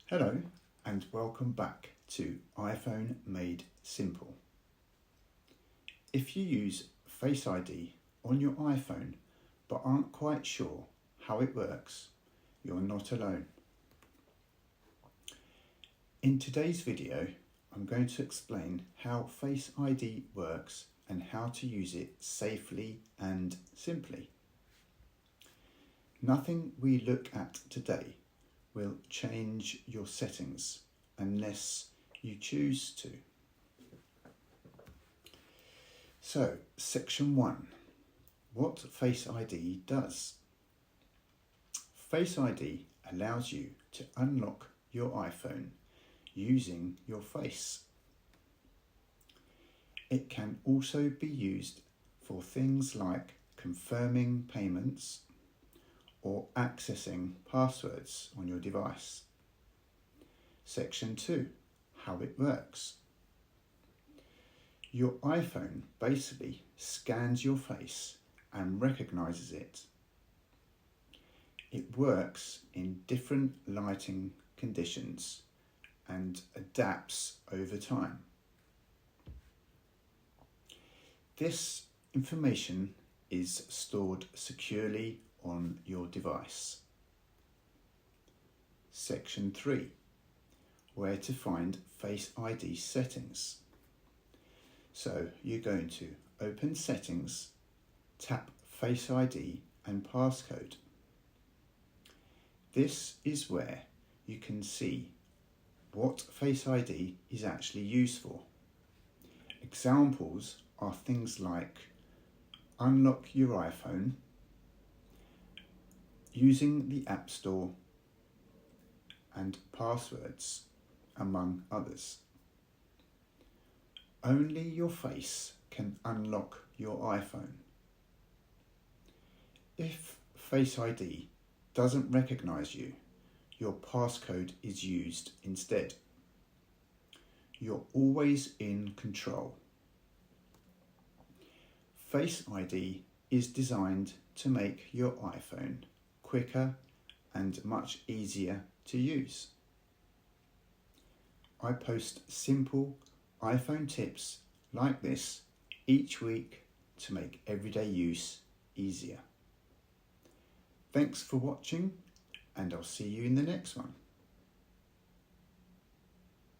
Hello and welcome back to iPhone Made Simple. If you use Face ID on your iPhone but aren't quite sure how it works, you're not alone. In today's video, I'm going to explain how Face ID works and how to use it safely and simply. Nothing we look at today will change your settings unless you choose to. So, section 1. What Face ID does. Face ID allows you to unlock your iPhone using your face. It can also be used for things like confirming payments or accessing passwords on your device. Section 2. How it works. Your iPhone basically scans your face and recognises it. It works in different lighting conditions and adapts over time. This information is stored securely on your device. Section 3. Where to find Face ID settings. So you're going to open Settings, tap Face ID and Passcode. This is where you can see what Face ID is actually used for. Examples are things like unlock your iPhone, using the App Store, and passwords, among others. Only your face can unlock your iPhone. If Face ID doesn't recognise you, your passcode is used instead. You're always in control. Face ID is designed to make your iPhone quicker and much easier to use. I post simple iPhone tips like this each week to make everyday use easier. Thanks for watching, and I'll see you in the next one.